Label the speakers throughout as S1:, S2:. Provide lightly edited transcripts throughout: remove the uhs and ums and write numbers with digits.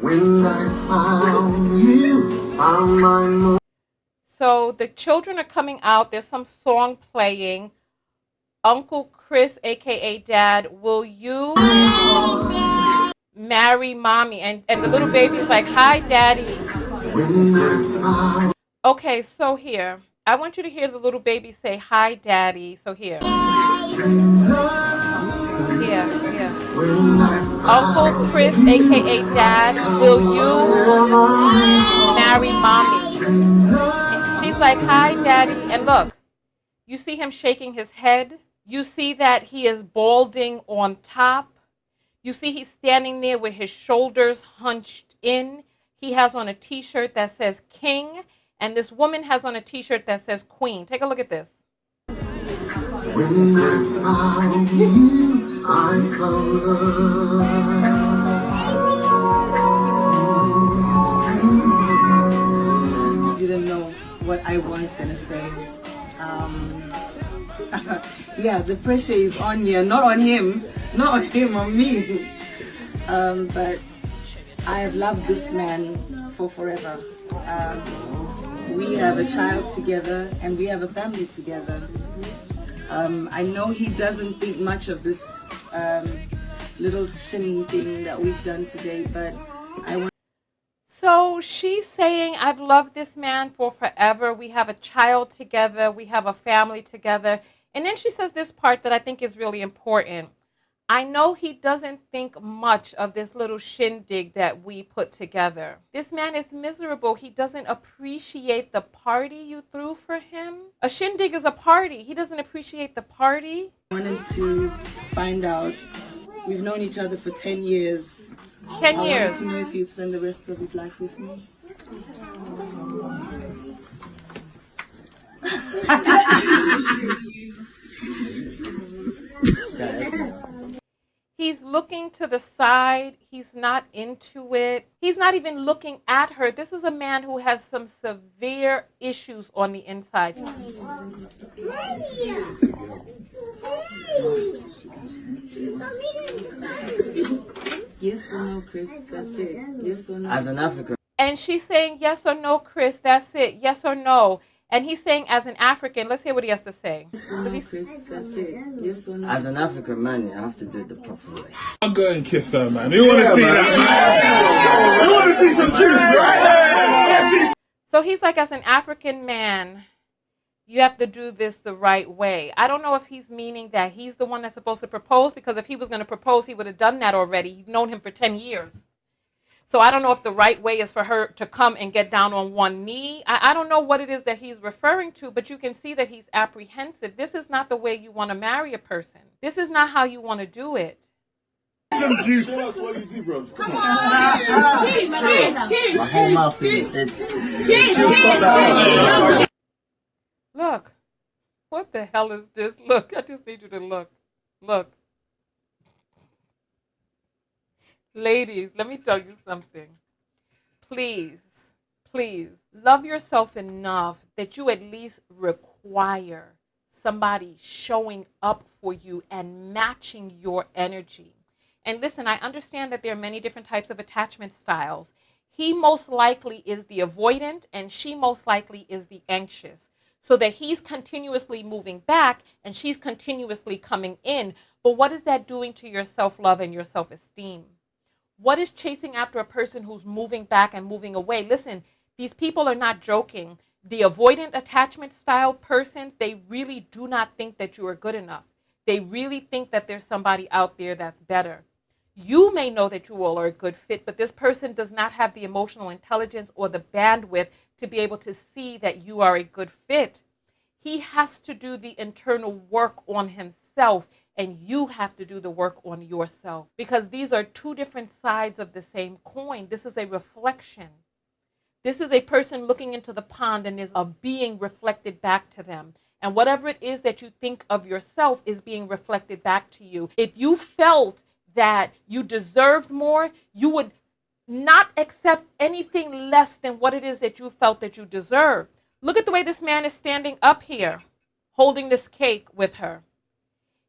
S1: When I found you, found my moon.
S2: So the children are coming out. There's some song playing. Uncle Chris, aka Dad, will you marry mommy? And the little baby's like, hi, Daddy. Okay, so here. I want you to hear the little baby say, hi, Daddy. So here. Here. Uncle Chris, aka Dad, will you marry mommy? And she's like, hi, Daddy. And look, you see him shaking his head. You see that he is balding on top. You see he's standing there with his shoulders hunched in. He has on a t-shirt that says King, and this woman has on a t-shirt that says Queen. Take a look at this.
S1: When I found you, I found love.
S3: Didn't know what I was gonna say. Yeah, the pressure is on you, not on him, on me. But I have loved this man for forever. We have a child together and we have a family together. I know he doesn't think much of this little shin thing that we've done today, but I want.
S2: So she's saying, I've loved this man for forever. We have a child together. We have a family together. And then she says this part that I think is really important. I know he doesn't think much of this little shindig that we put together. This man is miserable. He doesn't appreciate the party you threw for him. A shindig is a party. He doesn't appreciate the party.
S3: I wanted to find out. We've known each other for 10 years.
S2: 10 years.
S3: I wanted to know if he'd spend the rest of his life with me.
S2: He's looking to the side. He's not into it. He's not even looking at her. This is a man who has some severe issues on the inside.
S3: Yes or no, Chris? That's it. Yes or no?
S4: As an African.
S2: And she's saying, yes or no, Chris? That's it. Yes or no? And he's saying, as an African, let's hear what he has to say.
S3: Yes or no, Chris? That's it. Yes or no?
S4: As an African man, you have to do it the proper way.
S5: I'll go and kiss her, man. You want to see that, man? You want to see some kiss, right?
S2: So he's like, as an African man, you have to do this the right way. I don't know if he's meaning that he's the one that's supposed to propose, because if he was going to propose, he would have done that already. You've known him for 10 years. So I don't know if the right way is for her to come and get down on one knee. I don't know what it is that he's referring to, but you can see that he's apprehensive. This is not the way you want to marry a person. This is not how you want to do it.
S5: Some juice. Tell us what you do, bro. Come on.
S4: My whole mouth is
S2: Look. What the hell is this? Look, I just need you to look. Look. Ladies, let me tell you something. Please, love yourself enough that you at least require somebody showing up for you and matching your energy. And listen, I understand that there are many different types of attachment styles. He most likely is the avoidant and she most likely is the anxious. So that he's continuously moving back and she's continuously coming in. But what is that doing to your self-love and your self-esteem? What is chasing after a person who's moving back and moving away? Listen, these people are not joking. The avoidant attachment style persons, they really do not think that you are good enough. They really think that there's somebody out there that's better. You may know that you all are a good fit, but this person does not have the emotional intelligence or the bandwidth to be able to see that you are a good fit. He has to do the internal work on himself, and you have to do the work on yourself, because these are two different sides of the same coin. This is a reflection. This is a person looking into the pond and is a being reflected back to them. And whatever it is that you think of yourself is being reflected back to you. If you felt that you deserved more, you would not accept anything less than what it is that you felt that you deserved. Look at the way this man is standing up here, holding this cake with her.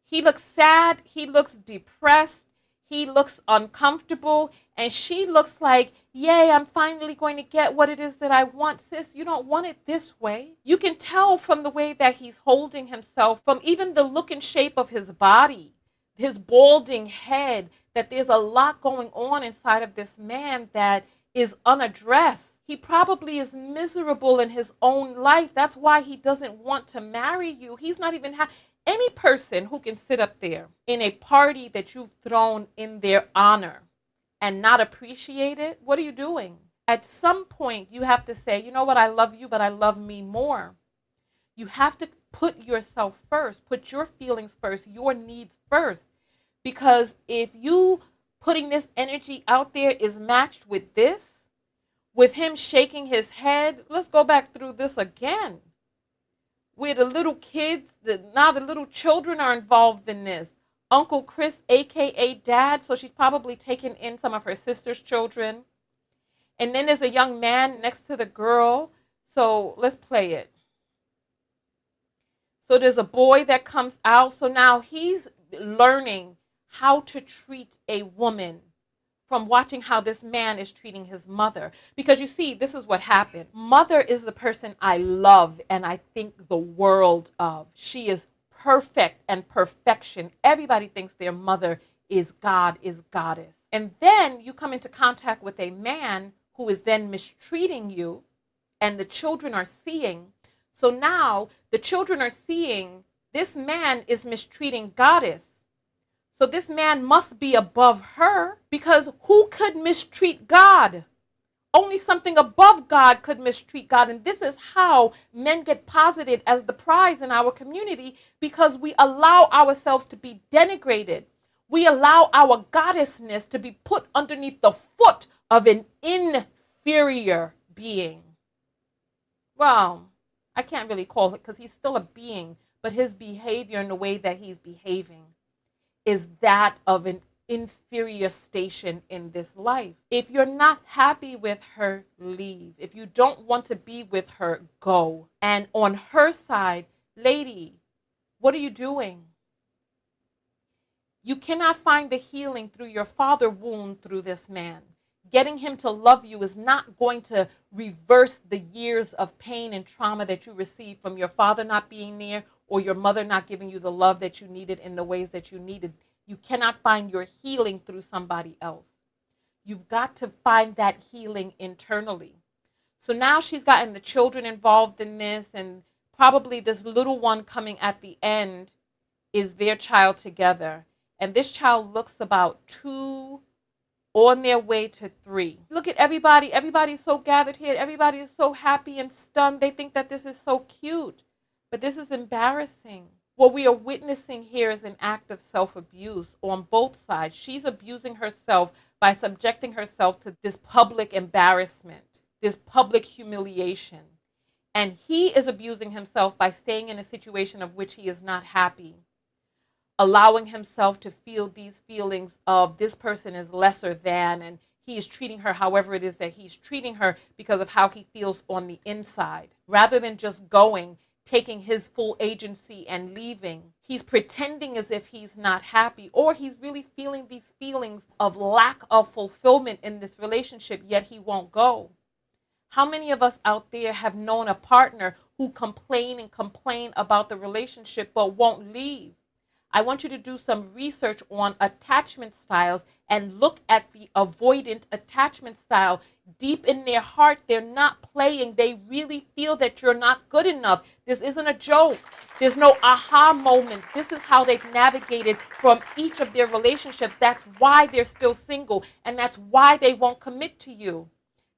S2: He looks sad. He looks depressed. He looks uncomfortable, and she looks like, yay, I'm finally going to get what it is that I want. Sis, you don't want it this way. You can tell from the way that he's holding himself, from even the look and shape of his body, his balding head, that there's a lot going on inside of this man that is unaddressed. He probably is miserable in his own life. That's why he doesn't want to marry you. He's not even any person who can sit up there in a party that you've thrown in their honor and not appreciate it. What are you doing? At some point, you have to say, you know what, I love you, but I love me more. You have to put yourself first, put your feelings first, your needs first. Because if you putting this energy out there is matched with this, with him shaking his head, let's go back through this again. Where the little kids, now the little children are involved in this. Uncle Chris, a.k.a. Dad, so she's probably taken in some of her sister's children. And then there's a young man next to the girl. So let's play it. So there's a boy that comes out. So now he's learning how to treat a woman from watching how this man is treating his mother. Because you see, this is what happened. Mother is the person I love and I think the world of. She is perfect and perfection. Everybody thinks their mother is God, is goddess. And then you come into contact with a man who is then mistreating you, and the children are seeing. So now the children are seeing this man is mistreating goddess. So this man must be above her, because who could mistreat God? Only something above God could mistreat God. And this is how men get posited as the prize in our community, because we allow ourselves to be denigrated. We allow our goddessness to be put underneath the foot of an inferior being. Well, I can't really call it, because he's still a being, but his behavior and the way that he's behaving is that of an inferior station in this life. If you're not happy with her, leave. If you don't want to be with her, go. And on her side, lady, what are you doing? You cannot find the healing through your father wound through this man. Getting him to love you is not going to reverse the years of pain and trauma that you received from your father not being there, or your mother not giving you the love that you needed in the ways that you needed. You cannot find your healing through somebody else. You've got to find that healing internally. So now she's gotten the children involved in this, and probably this little one coming at the end is their child together. And this child looks about 2 on their way to 3. Look at everybody. Everybody's so gathered here. Everybody is so happy and stunned. They think that this is so cute. But this is embarrassing. What we are witnessing here is an act of self-abuse on both sides. She's abusing herself by subjecting herself to this public embarrassment, this public humiliation. And he is abusing himself by staying in a situation of which he is not happy, allowing himself to feel these feelings of this person is lesser than, and he is treating her however it is that he's treating her because of how he feels on the inside. Rather than just going, taking his full agency and leaving, he's pretending as if he's not happy, or he's really feeling these feelings of lack of fulfillment in this relationship, yet he won't go. How many of us out there have known a partner who complain and complain about the relationship but won't leave? I want you to do some research on attachment styles and look at the avoidant attachment style. Deep in their heart, they're not playing. They really feel that you're not good enough. This isn't a joke. There's no aha moment. This is how they've navigated from each of their relationships. That's why they're still single, and that's why they won't commit to you.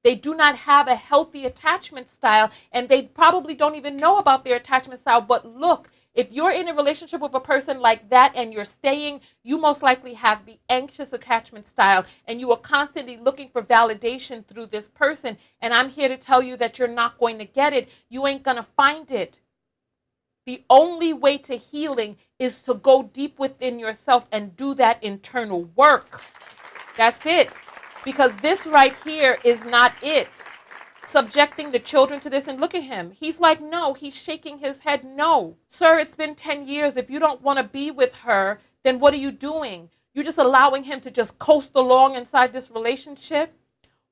S2: They do not have a healthy attachment style, and they probably don't even know about their attachment style. But look, if you're in a relationship with a person like that and you're staying, you most likely have the anxious attachment style, and you are constantly looking for validation through this person. And I'm here to tell you that you're not going to get it. You ain't going to find it. The only way to healing is to go deep within yourself and do that internal work. That's it. Because this right here is not it. Subjecting the children to this, and look at him. He's like, no, he's shaking his head, no. Sir, it's been 10 years. If you don't want to be with her, then what are you doing? You're just allowing him to just coast along inside this relationship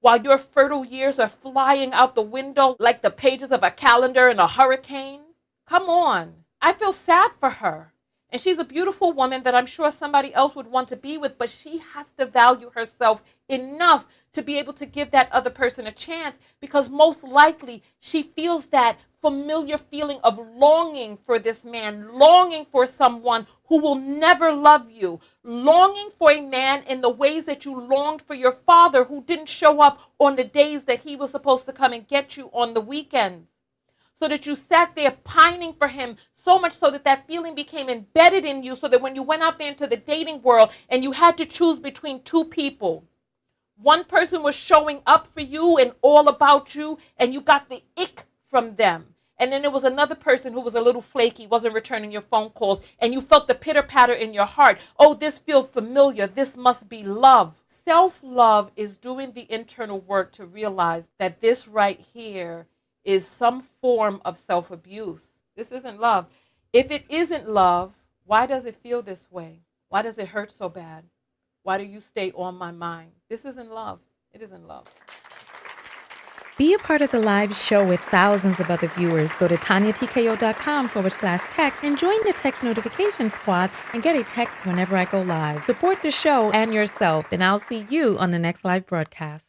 S2: while your fertile years are flying out the window like the pages of a calendar in a hurricane. Come on. I feel sad for her. And she's a beautiful woman that I'm sure somebody else would want to be with, but she has to value herself enough to be able to give that other person a chance, because most likely she feels that familiar feeling of longing for this man, longing for someone who will never love you, longing for a man in the ways that you longed for your father who didn't show up on the days that he was supposed to come and get you on the weekends. So that you sat there pining for him so much so that that feeling became embedded in you, so that when you went out there into the dating world and you had to choose between two people, one person was showing up for you and all about you, and you got the ick from them. And then there was another person who was a little flaky, wasn't returning your phone calls, and you felt the pitter-patter in your heart. Oh, this feels familiar. This must be love. Self-love is doing the internal work to realize that this right here is some form of self-abuse. This isn't love. If it isn't love, why does it feel this way? Why does it hurt so bad? Why do you stay on my mind? This isn't love. It isn't love.
S6: Be a part of the live show with thousands of other viewers. Go to TonyaTKO.com/text and join the text notification squad and get a text whenever I go live. Support the show and yourself, and I'll see you on the next live broadcast.